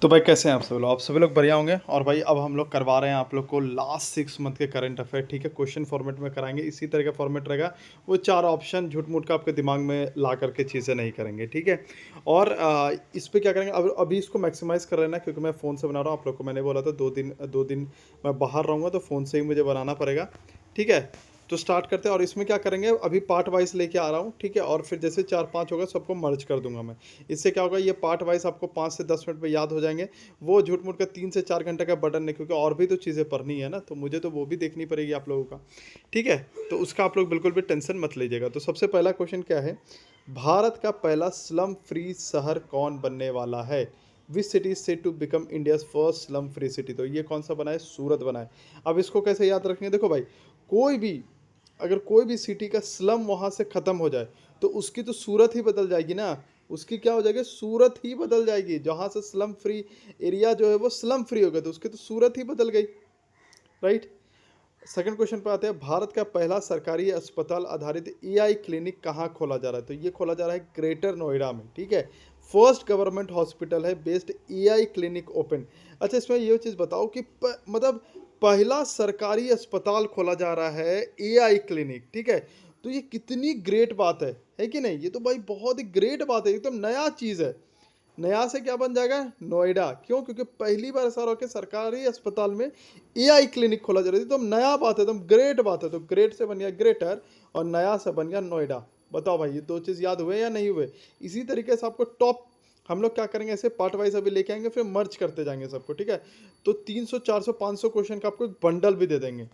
तो भाई कैसे हैं आप सभी लोग बढ़िया होंगे। और भाई अब हम लोग करवा रहे हैं आप लोग को लास्ट 6 मंथ के करंट अफेयर। ठीक है, क्वेश्चन फॉर्मेट में कराएंगे, इसी तरह का फॉर्मेट रहेगा। वो चार ऑप्शन झूठ मूठ का आपके दिमाग में ला करके चीज़ें नहीं करेंगे, ठीक है। और इस पे क्या करेंगे, अब अभी इसको मैक्सिमाइज कर लेना, क्योंकि मैं फ़ोन से बना रहा हूँ। आप लोग को मैंने बोला था 2 दिन मैं बाहर रहूँगा, तो फ़ोन से ही मुझे बनाना पड़ेगा, ठीक है। तो स्टार्ट करते हैं, और इसमें क्या करेंगे, अभी पार्ट वाइज लेके आ रहा हूँ, ठीक है। और फिर जैसे 4-5 होगा सबको मर्ज कर दूंगा मैं। इससे क्या होगा, ये पार्ट वाइज आपको 5 से 10 मिनट में याद हो जाएंगे। वो झूठ मूठ का 3 से 4 घंटे का बटन नहीं, क्योंकि और भी तो चीज़ें पढ़नी है ना, तो मुझे तो वो भी देखनी पड़ेगी आप लोगों का, ठीक है। तो उसका आप लोग बिल्कुल भी टेंशन मत लीजिएगा। तो सबसे पहला क्वेश्चन क्या है, भारत का पहला स्लम फ्री शहर कौन बनने वाला है। Which city is said to become India first slum free city. तो ये कौन सा बना है, सूरत बना है। अब इसको कैसे याद रखेंगे, देखो भाई, कोई भी अगर कोई भी सिटी का स्लम वहाँ से ख़त्म हो जाए, तो उसकी तो सूरत ही बदल जाएगी ना। उसकी क्या हो जाएगी, सूरत ही बदल जाएगी। जहाँ से स्लम फ्री एरिया जो है वो स्लम फ्री हो गया, तो उसकी तो सूरत ही बदल गई, राइट। सेकंड क्वेश्चन पे आते हैं, भारत का पहला सरकारी अस्पताल आधारित एआई क्लिनिक कहाँ खोला जा रहा है। तो ये खोला जा रहा है ग्रेटर नोएडा में, ठीक है। फर्स्ट गवर्नमेंट हॉस्पिटल है बेस्ड एआई क्लिनिक ओपन। अच्छा, इसमें ये चीज़ बताओ कि मतलब पहला सरकारी अस्पताल खोला जा रहा है एआई क्लिनिक, ठीक है। तो ये कितनी ग्रेट बात है कि नहीं। ये तो भाई बहुत ही ग्रेट बात है, एकदम नया चीज़ है। नया से क्या बन जाएगा, नोएडा। क्यों, क्योंकि पहली बार ऐसा हो के सरकारी अस्पताल में एआई क्लिनिक खोला जा रहा है। तो नया बात है, एकदम ग्रेट बात है। तो ग्रेट से बन गया ग्रेटर, और नया से बन गया नोएडा। बताओ भाई, ये दो चीज़ याद हुए या नहीं हुए। इसी तरीके से आपको टॉप हम लोग क्या करेंगे, ऐसे पार्ट वाइज अभी लेके आएंगे, फिर मर्ज करते जाएंगे सबको, ठीक है। तो 300 400 500 क्वेश्चन का आपको एक बंडल भी दे देंगे,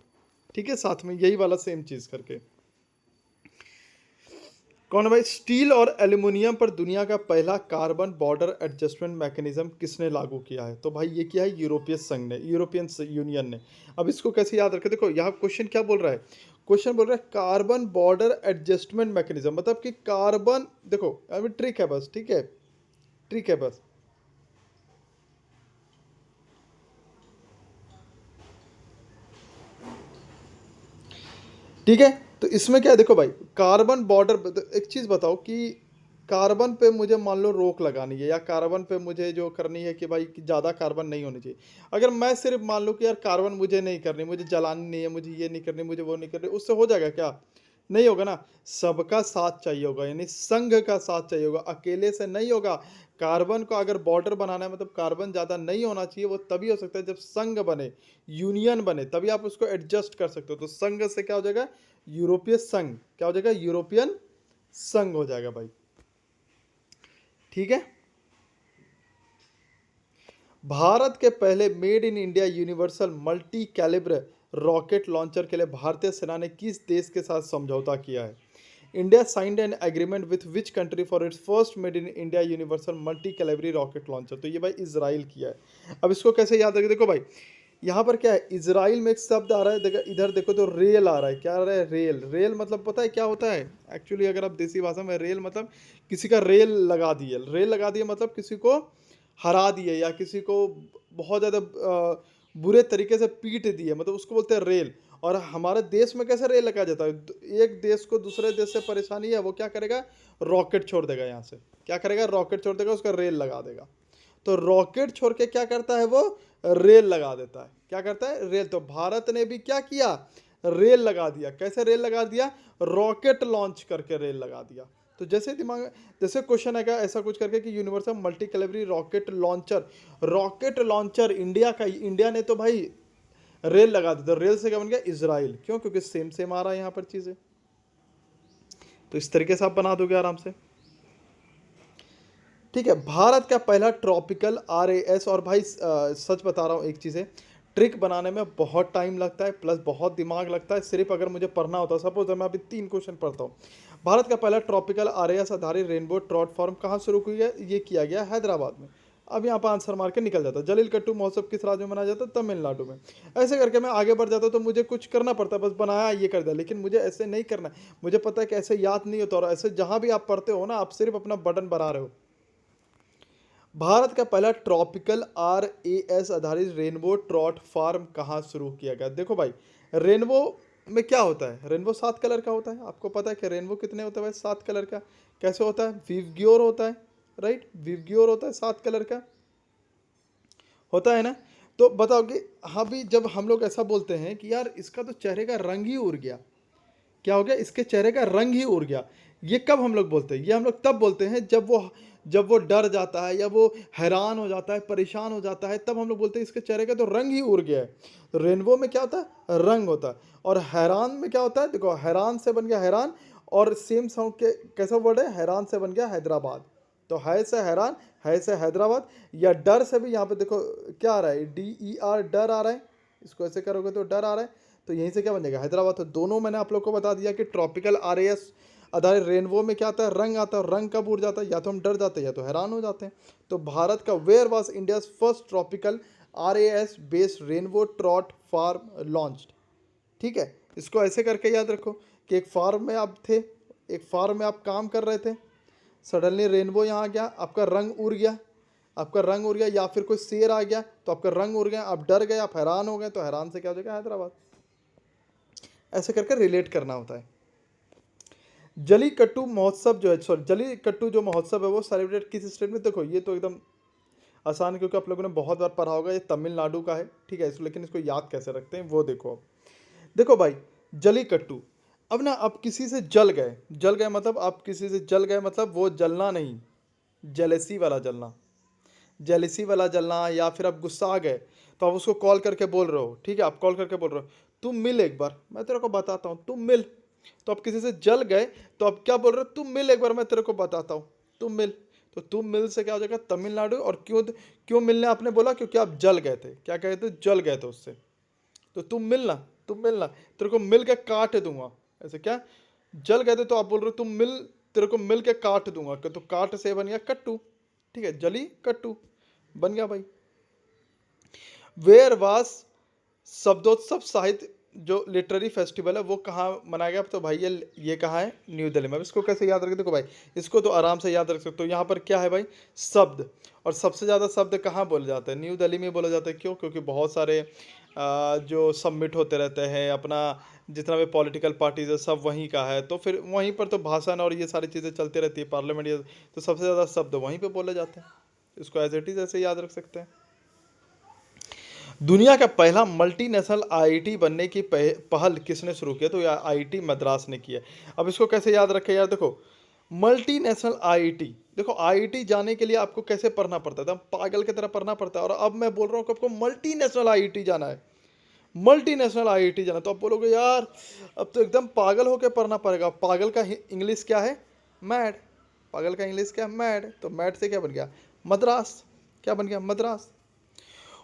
ठीक है, साथ में यही वाला सेम चीज़ करके। कौन है भाई, स्टील और एल्यूमिनियम पर दुनिया का पहला कार्बन बॉर्डर एडजस्टमेंट मैकेनिज्म किसने लागू किया है। तो भाई ये किया है यूरोपियन संघ ने, यूरोपियन यूनियन ने। अब इसको कैसे याद रखें, देखो यहाँ क्वेश्चन क्या बोल रहा है। क्वेश्चन बोल रहा है कार्बन बॉर्डर एडजस्टमेंट मैकेनिज्म, मतलब कि कार्बन, देखो अभी ट्रिक है बस, ठीक है, ट्रिक है बस। ठीक है, तो इसमें क्या है, देखो भाई, कार्बन बॉर्डर, एक चीज़ बताओ कि कार्बन पे मुझे मान लो रोक लगानी है, या कार्बन पे मुझे जो करनी है कि भाई ज़्यादा कार्बन नहीं होनी चाहिए। अगर मैं सिर्फ मान लो कि यार कार्बन मुझे नहीं करनी, मुझे जलानी नहीं है, मुझे ये नहीं करनी, मुझे वो नहीं करनी, उससे हो जाएगा क्या, नहीं होगा ना। सबका साथ चाहिए होगा, यानी संघ का साथ चाहिए होगा, अकेले से नहीं होगा। कार्बन को अगर बॉर्डर बनाना है, मतलब कार्बन ज़्यादा नहीं होना चाहिए, वो तभी हो सकता है जब संघ बने, यूनियन बने, तभी आप उसको एडजस्ट कर सकते हो। तो संघ से क्या हो जाएगा, यूरोपीय संघ, क्या हो जाएगा, यूरोपियन संघ हो जाएगा भाई, ठीक है। भारत के पहले made in India universal multi calibre rocket launcher के लिए भारतीय सेना ने किस देश के साथ समझौता किया है। India signed an agreement with which country for its first made in India universal multi Calibri rocket launcher. तो ये भाई इसराइल किया है। अब इसको कैसे याद रखें, देखो भाई, यहाँ पर क्या है, इसराइल में एक शब्द आ रहा है, देखो इधर देखो तो रेल आ रहा है। क्या आ रहा है, रेल। रेल मतलब पता है क्या होता है एक्चुअली, अगर आप देसी भाषा में, रेल मतलब किसी का रेल लगा दिए। रेल लगा दिए मतलब किसी को हरा दिए, या किसी को बहुत ज़्यादा बुरे तरीके से पीट दिए, मतलब उसको बोलते हैं रेल। और हमारे देश में कैसे रेल लगा जाता है, एक देश को दूसरे देश से परेशानी है, वो क्या करेगा, रॉकेट छोड़ देगा यहाँ से। क्या करेगा, रॉकेट छोड़ देगा, उसका रेल लगा देगा। तो रॉकेट छोड़ के क्या करता है वो, रेल लगा देता है। क्या करता है, रेल। तो भारत ने भी क्या किया, रेल लगा दिया। कैसे रेल लगा दिया, रॉकेट लॉन्च करके रेल लगा दिया। तो जैसे दिमाग में, जैसे क्वेश्चन है क्या, ऐसा कुछ करके कि universal multi calibre rocket launcher, rocket launcher India का, इंडिया ने तो भाई रेल लगा दी। तो रेल से क्या बन गया, इसराइल। क्यों, क्योंकि सेम सेम आ रहा है यहाँ पर चीज़ें। तो इस तरीके से आप बना दोगे आराम से, ठीक है। भारत का पहला ट्रॉपिकल आरएएस, और भाई सच बता रहा हूँ एक चीज़ है, ट्रिक बनाने में बहुत टाइम लगता है, प्लस बहुत दिमाग लगता है। सिर्फ अगर मुझे पढ़ना होता, सपोज मैं अभी 3 क्वेश्चन पढ़ता हूँ। भारत का पहला ट्रॉपिकल आरएएस आधारित रेनबो ट्रॉट फार्म कहाँ शुरू किया, ये किया गया हैदराबाद में। अब यहाँ पर आंसर मार के निकल जाता। जलील कट्टू महोत्सव किस राज्य में मनाया जाता है, तमिलनाडु में। ऐसे करके मैं आगे बढ़ जाता, तो मुझे कुछ करना पड़ता, बस बनाया ये कर दिया। लेकिन मुझे ऐसे नहीं करना है, मुझे पता है कि ऐसे याद नहीं होता। और ऐसे जहाँ भी आप पढ़ते हो ना, आप सिर्फ अपना बटन बना रहे हो। भारत का पहला ट्रॉपिकल आरएएस आधारित रेनबो ट्रॉट फार्म कहाँ शुरू किया गया। देखो भाई, रेनबो में क्या होता है, रेनबो 7 कलर का होता है। आपको पता है कि रेनबो कितने होता है भाई, 7 कलर का। कैसे होता है, विवग्योर होता है, राइट, विवग्योर होता है 7 कलर का। होता है ना। तो बताओ कि हाँ भी, जब हम लोग ऐसा बोलते हैं कि यार इसका तो चेहरे का रंग ही उड़ गया, क्या हो गया, इसके चेहरे का रंग ही उड़ गया, ये कब हम लोग बोलते हैं? ये हम लोग तब बोलते हैं जब वो डर जाता है या वो हैरान हो जाता है, परेशान हो जाता है, तब हम लोग बोलते हैं इसके चेहरे का तो रंग ही उड़ गया है। तो रेनबो में क्या होता है, रंग होता है। और हैरान में क्या होता है, देखो हैरान से बन गया हैरान, और सेम साउंड के कैसा वर्ड है, हैरान से बन गया हैदराबाद। तो है से हैरान, है से हैदराबाद। या डर से भी यहाँ पे देखो क्या आ रहा है, DER, डर आ रहा है, इसको ऐसे करोगे तो डर आ रहा है, तो यहीं से क्या बन जाएगा, हैदराबाद। तो दोनों मैंने आप लोग को बता दिया कि ट्रॉपिकल RAS आधारित रेनबो में क्या आता है, रंग आता है। रंग कब उड़ जाता है, या तो हम डर जाते हैं या तो हैरान हो जाते हैं। तो भारत का where was India's first tropical RAS based rainbow trout farm launched. ठीक है, इसको ऐसे करके याद रखो कि एक फार्म में आप थे, एक फार्म में आप काम कर रहे थे, सडनली रेनबो यहाँ आ गया, आपका रंग उड़ गया, आपका रंग उड़ गया, या फिर कोई शेर आ गया तो आपका रंग उड़ गया, आप डर गए, आप हैरान हो गए, तो हैरान से क्या हो जाएगा, हैदराबाद। ऐसे करके रिलेट करना होता है। जलीकट्टू महोत्सव जो है, सॉरी, जलीकट्टू जो महोत्सव है वो सेलिब्रेट किस स्टेट में, देखो ये तो एकदम आसान है, क्योंकि आप लोगों ने बहुत बार पढ़ा होगा, ये तमिलनाडु का है। ठीक है, इसको लेकिन इसको याद कैसे रखते हैं वो देखो। देखो भाई, जलीकट्टू, अब ना आप किसी से जल गए, जल गए मतलब आप किसी से जल गए मतलब वो जलना नहीं, जेलेसी वाला जलना, जेलेसी वाला जलना, या फिर आप गुस्सा आ गए तो आप उसको कॉल करके बोल रहे हो। ठीक है, आप कॉल करके बोल रहे हो, तुम मिल एक बार, मैं तेरे को बताता हूँ, तुम मिल। तो आप किसी से जल गए तो आप क्या बोल रहे हो, तुम मिल एक बार, मैं तेरे को बताता हूँ, तुम मिल। तो तुम मिल से क्या हो जाएगा, तमिलनाडु। और क्यों, क्यों मिलने आपने बोला, क्योंकि आप जल गए थे, क्या कहे थे, जल गए थे उससे। तो तुम मिलना, तुम मिलना, तेरे को मिल के काट दूंगा, ऐसे क्या, जल गए थे तो आप बोल रहे हो तुम मिल, तेरे को मिल के काट दूंगा, तो काट से बन गया कट्टू। ठीक है, जली कट्टू बन गया भाई। वेयर वास शब्दोत्सव साहित्य जो लिटरेरी फेस्टिवल है वो कहाँ मनाया गया, तो भाई ये कहाँ है, न्यू दिल्ली में। अब इसको कैसे याद रखें, देखो भाई, इसको तो आराम से याद रख सकते हो। यहाँ पर क्या है भाई, शब्द, और सबसे ज़्यादा शब्द कहाँ बोले जाते हैं, न्यू दिल्ली में बोले जाते हैं। क्यों, क्योंकि बहुत सारे जो सबमिट होते रहते हैं, अपना जितना भी पॉलिटिकल पार्टीज है सब वहीं का है, तो फिर वहीं पर तो भाषण और ये सारी चीज़ें चलती रहती है, पार्लियामेंट, ये तो सबसे ज़्यादा शब्द वहीं पर बोले जाते हैं। इसको एज इट इज़ ऐसे याद रख सकते हैं। दुनिया का पहला मल्टीनेशनल आईआईटी बनने की पहल किसने शुरू किया, तो यह आईआईटी मद्रास ने किया। अब इसको कैसे याद रखें यार, देखो मल्टीनेशनल आईआईटी, देखो आईआईटी जाने के लिए आपको कैसे पढ़ना पड़ता है, एकदम पागल की तरह पढ़ना पड़ता है। और अब मैं बोल रहा हूँ कि आपको मल्टीनेशनल आईआईटी जाना है, मल्टीनेशनल आईआईटी जाना, तो आप बोलोगे यार अब तो एकदम पागल होकर पढ़ना पड़ेगा। पागल का इंग्लिश क्या है, मैड। पागल का इंग्लिश क्या है, मैड। तो मैड से क्या बन गया, मद्रास। क्या बन गया, Madras.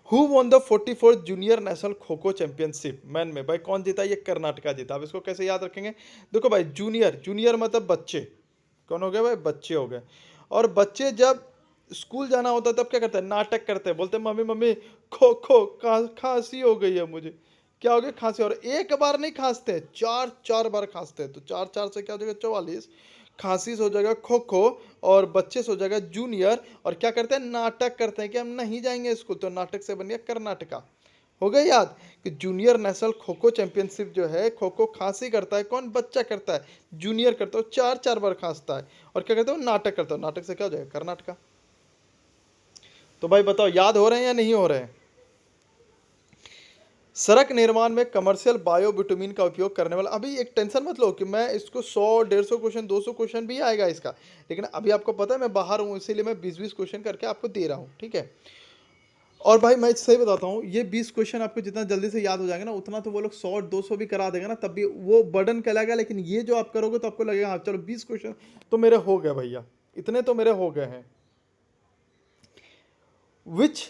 Who won the 44 junior national kho kho championship man में, भाई कौन जीता, ये कर्नाटका जीता। अब इसको कैसे याद रखेंगे, देखो भाई, जूनियर, जूनियर मतलब बच्चे, कौन हो गए भाई, बच्चे हो गए। और बच्चे जब स्कूल जाना होता है तब क्या करते हैं, नाटक करते हैं, बोलते हैं मम्मी मम्मी खो खो खांसी हो गई है मुझे। क्या हो गया, खांसी। और एक बार नहीं खांसते हैं, चार चार बार खांसते हैं, तो चार चार से क्या हो जाएगा, 44। खांसी से हो जाएगा खो खो, और बच्चे से हो जाएगा जूनियर। और क्या करते हैं, नाटक करते हैं कि हम नहीं जाएंगे स्कूल, तो नाटक से बन गया कर्नाटका। हो गया याद कि junior national kho kho championship जो है, खो खो खांसी करता है कौन, बच्चा करता है, जूनियर करता है चार चार बार खांसता है, और क्या करता है, नाटक करता है, नाटक से क्या हो जाएगा, कर्नाटका। तो भाई बताओ, याद हो रहे हैं या नहीं हो रहे हैं। सड़क निर्माण में कमर्शियल बायो बिटुमिन का उपयोग करने वाला, अभी एक टेंशन मत लो कि मैं इसको 100 150 क्वेश्चन 200 क्वेश्चन भी आएगा इसका, लेकिन अभी आपको पता है मैं बाहर हूँ, इसीलिए मैं 20-20 क्वेश्चन करके आपको दे रहा हूँ। ठीक है, और भाई मैं सही बताता हूँ, ये 20 क्वेश्चन आपको जितना जल्दी से याद हो जाएगा ना, उतना तो वो लोग 100 200 भी करा देगा ना, तब भी वो बर्डन कहलाएगा। लेकिन ये जो आप करोगे तो आपको लगेगा हाँ चलो 20 क्वेश्चन तो मेरे हो गए भैया, इतने तो मेरे हो गए हैं। विच,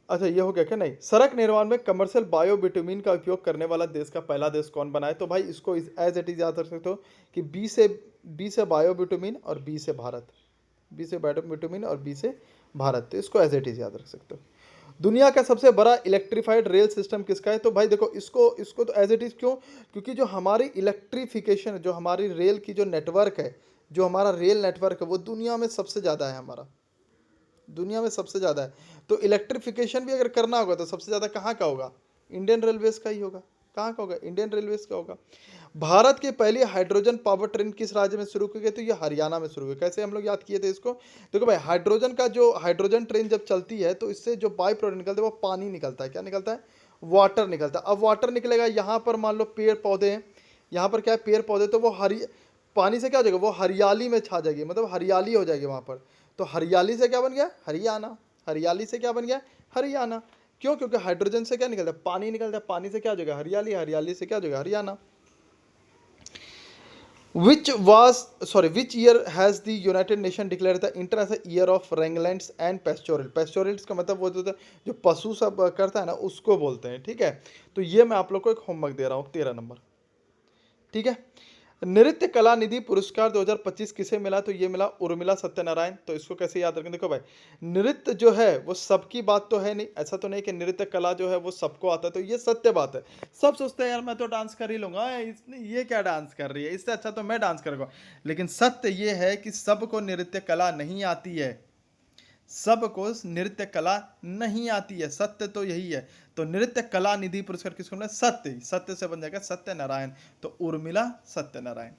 अच्छा ये हो गया क्या, नहीं, सड़क निर्माण में कमर्शियल बायो बिटुमिन का उपयोग करने वाला देश का पहला देश कौन बना है, तो भाई इसको एज इट इज याद रख सकते हो कि बी से बायो बिटुमिन और बी से भारत, बी से बायो बिटुमिन और बी से भारत, तो इसको एज इट इज याद रख सकते हो। दुनिया का सबसे बड़ा इलेक्ट्रीफाइड रेल सिस्टम किसका है, तो भाई देखो इसको इसको तो एज इट इज क्यों, क्योंकि जो हमारी इलेक्ट्रिफिकेशन, जो हमारी रेल की जो नेटवर्क है, जो हमारा रेल नेटवर्क है वो दुनिया में सबसे ज़्यादा है, हमारा दुनिया में सबसे ज़्यादा है। तो इलेक्ट्रिफिकेशन भी अगर करना होगा तो सबसे ज़्यादा कहाँ का होगा, इंडियन रेलवेज का ही होगा। कहाँ का होगा, इंडियन रेलवेज का होगा। भारत की पहली हाइड्रोजन पावर ट्रेन किस राज्य में शुरू की गई? तो ये हरियाणा में शुरू हुई। कैसे हम लोग याद किए थे इसको? देखो भाई, हाइड्रोजन ट्रेन जब चलती है तो इससे जो बाई प्रोडक्ट निकलता है वो पानी निकलता है। क्या निकलता है? वाटर निकलता है। अब वाटर निकलेगा, यहाँ पर मान लो पेड़ पौधे हैं, यहाँ पर क्या है, पेड़ पौधे, तो वो हरी पानी से क्या हो जाएगा, वो हरियाली में छा जाएगी, मतलब हरियाली हो जाएगी वहाँ पर। तो हरियाली से क्या बन गया? हरियाणा। हरियाली से क्या बन गया? हरियाणा। क्यों? क्योंकि हाइड्रोजन से क्या निकलता है? पानी निकलता है। पानी से क्या हो जाएगा? हरियाली। हरियाली से क्या हो जाएगा? Haryana. Which year has the United Nations declared the International Year of Rangelands and Pastoralists? Pastoralists का मतलब वो होता है जो पशु सब करता है ना, उसको बोलते हैं। ठीक है, तो ये मैं आप लोग को एक होमवर्क दे रहा हूँ, 13 नंबर। ठीक है, नृत्य कला निधि पुरस्कार 2025 किसे मिला? तो ये मिला उर्मिला सत्यनारायण। तो इसको कैसे याद रखें? देखो भाई, नृत्य जो है वो सबकी बात तो है नहीं, ऐसा तो नहीं कि नृत्य कला जो है वो सबको आता है, तो ये सत्य बात है। सब सोचते हैं यार मैं तो डांस कर ही लूंगा, इसने ये क्या डांस कर रही है, इससे अच्छा तो मैं डांस करूंगा। लेकिन सत्य ये है कि सबको नृत्य कला नहीं आती है, सबको नृत्य कला नहीं आती है, सत्य तो यही है। तो नृत्य कला निधि पुरस्कार किसको मिला? सत्य। सत्य से बन जाएगा सत्यनारायण, तो उर्मिला सत्यनारायण।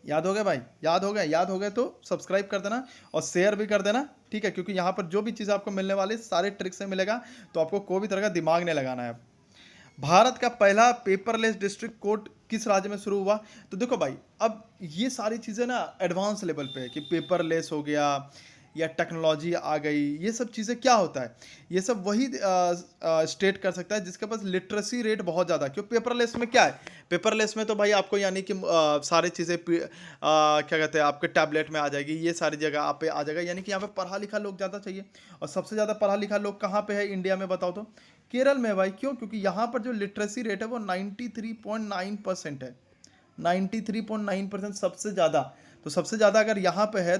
याद हो गया भाई? याद हो गया? याद हो गया तो सब्सक्राइब कर देना और शेयर भी कर देना। ठीक है, क्योंकि यहाँ पर जो भी चीज़ आपको मिलने वाली सारे ट्रिक से मिलेगा, तो आपको कोई भी तरह का दिमाग नहीं लगाना है। भारत का पहला पेपरलेस डिस्ट्रिक्ट कोर्ट किस राज्य में शुरू हुआ? तो देखो भाई, अब ये सारी चीज़ें ना एडवांस लेवल पे है कि पेपरलेस हो गया या टेक्नोलॉजी आ गई, ये सब चीज़ें क्या होता है, ये सब वही स्टेट कर सकता है जिसके पास लिटरेसी रेट बहुत ज़्यादा। क्यों? पेपरलेस में क्या है? पेपरलेस में तो भाई आपको यानी कि सारी चीज़ें क्या कहते हैं आपके टैबलेट में आ जाएगी, ये सारी जगह आप पे आ जाएगा, यानी कि यहाँ पे पढ़ा लिखा लोग ज़्यादा चाहिए। और सबसे ज़्यादा पढ़ा लिखा लोग कहाँ पे है इंडिया में, बताओ तो? केरल में भाई। क्यों? क्योंकि यहाँ पर जो लिटरेसी रेट है वो 93.9% है। 93.9% सबसे ज़्यादा। तो सबसे ज़्यादा अगर यहाँ पे है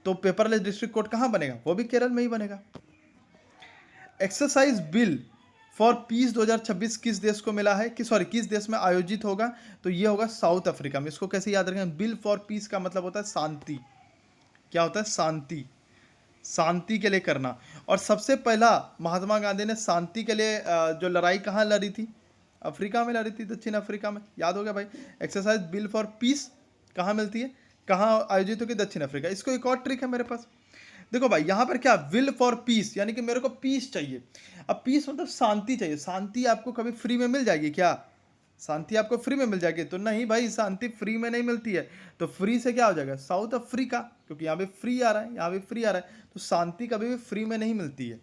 तो पेपरलेस डिस्ट्रिक्ट कोर्ट कहाँ बनेगा? वो भी केरल में ही बनेगा। एक्सरसाइज बिल फॉर पीस 2026 किस देश को मिला है? किस देश में आयोजित होगा? तो ये होगा साउथ अफ्रीका में। इसको कैसे याद रखें? बिल फॉर पीस का मतलब होता है शांति। क्या होता है? शांति। शांति के लिए करना। और सबसे पहला महात्मा गांधी ने शांति के लिए जो लड़ाई कहाँ लड़ी थी? अफ्रीका में लड़ी थी, दक्षिण अफ्रीका में। याद हो गया भाई? एक्सरसाइज बिल फॉर पीस कहाँ मिलती है, कहाँ आयोजित होगी? दक्षिण अफ्रीका। इसको एक और ट्रिक है मेरे पास। देखो भाई, यहाँ पर क्या, विल फॉर पीस, यानी कि मेरे को पीस चाहिए। अब पीस मतलब शांति चाहिए। शांति आपको कभी फ्री में मिल जाएगी क्या? शांति आपको फ्री में मिल जाएगी? तो नहीं भाई, शांति फ्री में नहीं मिलती है। तो फ्री से क्या हो जाएगा? साउथ अफ्रीका, क्योंकि यहाँ पे फ्री आ रहा है, यहाँ पे फ्री आ रहा है। तो शांति कभी भी फ्री में नहीं मिलती है।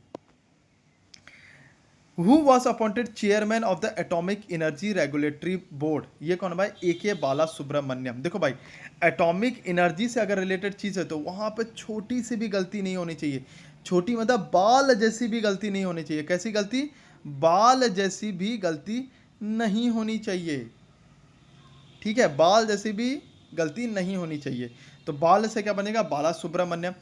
Who was appointed chairman of the atomic energy regulatory board? ये कौन भाई? AK बाला सुब्रमण्यम। देखो भाई, एटॉमिक एनर्जी से अगर रिलेटेड चीज़ है तो वहाँ पे छोटी सी भी गलती नहीं होनी चाहिए। छोटी मतलब बाल जैसी भी गलती नहीं होनी चाहिए। कैसी गलती? बाल जैसी भी गलती नहीं होनी चाहिए। ठीक है, बाल जैसी भी गलती नहीं होनी चाहिए। तो बाल से क्या बनेगा? बाला सुब्रमण्यम।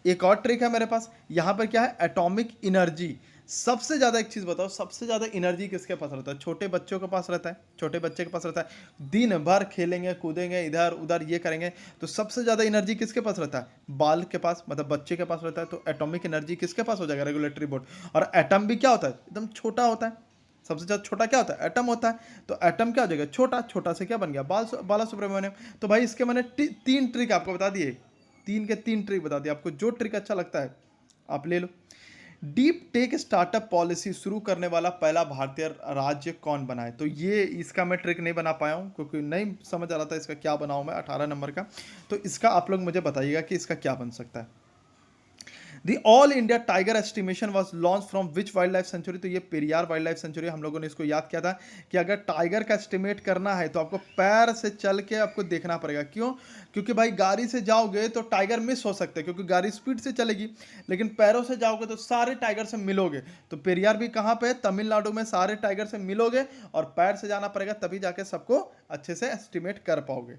एक और ट्रिक है मेरे पास, यहाँ पर क्या है? Atomic energy. सबसे ज़्यादा एक चीज़ बताओ, सबसे ज़्यादा एनर्जी किसके पास रहता है? छोटे बच्चों के पास रहता है। छोटे बच्चे के पास रहता है, दिन भर खेलेंगे कूदेंगे इधर उधर ये करेंगे, तो सबसे ज़्यादा एनर्जी किसके पास रहता है? बाल के पास, मतलब बच्चे के पास रहता है। तो एटॉमिक एनर्जी किसके पास हो जाएगा? Regulatory board. और एटम भी क्या होता है? एकदम छोटा होता है। सबसे ज़्यादा छोटा क्या होता है? एटम होता है। तो एटम क्या हो जाएगा? छोटा। छोटा से क्या बन गया? बाला सुब्रमण्यम। तो भाई इसके मैंने 3 ट्रिक आपको बता दिए, 3 के 3 ट्रिक बता दिए। आपको जो ट्रिक अच्छा लगता है आप ले लो। डीप टेक स्टार्टअप पॉलिसी शुरू करने वाला पहला भारतीय राज्य कौन बना है? तो ये इसका मैं ट्रिक नहीं बना पाया हूँ, क्योंकि नहीं समझ आ रहा था इसका क्या बनाऊँ मैं 18 नंबर का। तो इसका आप लोग मुझे बताइएगा कि इसका क्या बन सकता है। The all India tiger estimation was launch from which wild life sanctuary? तो ये पेरियार वाइल्ड लाइफ सेंचुरी। हम लोगों ने इसको याद किया था कि अगर टाइगर का एस्टिमेट करना है तो आपको पैर से चल के आपको देखना पड़ेगा। क्यों? क्योंकि भाई गाड़ी से जाओगे तो टाइगर मिस हो सकते हैं, क्योंकि गाड़ी स्पीड से चलेगी। लेकिन पैरों से जाओगे तो सारे टाइगर से मिलोगे। तो पेरियार भी कहाँ पे है? तमिलनाडु में। सारे टाइगर से मिलोगे और पैर से जाना पड़ेगा, तभी जाके सबको अच्छे से एस्टिमेट कर पाओगे।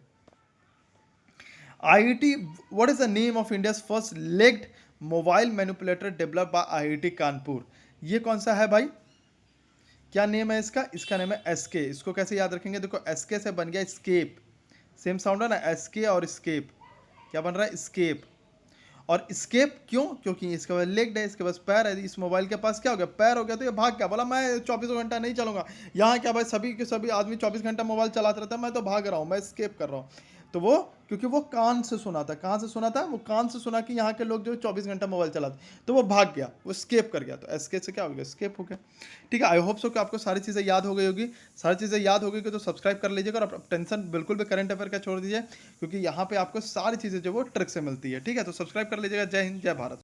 IIT, what is the name of India's first legged mobile manipulator develop by IIT Kanpur? ये कौन सा है भाई? क्या नेम है इसका? इसका नेम है SK। इसको कैसे याद रखेंगे? देखो, SK से बन गया स्केप। सेम साउंड है ना, SK और स्केप। क्या बन रहा है? स्केप। और एस्केप क्यों? क्योंकि इसके पास लेग है, इसके पास पैर है, इस मोबाइल के पास क्या हो गया? पैर हो गया, तो ये भाग गया, बोला मैं 24 घंटा नहीं चलूँगा। यहाँ क्या भाई, सभी के सभी आदमी 24 घंटा मोबाइल चलाते रहता है, मैं तो भाग रहा हूँ, मैं एस्केप कर रहा हूँ। तो वो क्योंकि वो कान से सुना था, कहाँ से सुना था? वो कान से सुना कि यहाँ के लोग जो 24 घंटा मोबाइल चलाते, तो वो भाग गया, वो एस्केप कर गया, तो एस्केप से क्या हो गया? एस्केप हो गया। ठीक है, आई होप सो कि आपको सारी चीज़ें याद हो गई होगी। सारी चीज़ें याद हो गई कि तो सब्सक्राइब कर लीजिएगा, और आप टेंशन बिल्कुल भी करंट अफेयर का छोड़ दीजिए, क्योंकि यहाँ पे आपको सारी चीज़ें जो वो ट्रिक से मिलती है। ठीक है, तो सब्सक्राइब कर लीजिएगा। जय हिंद, जय भारत।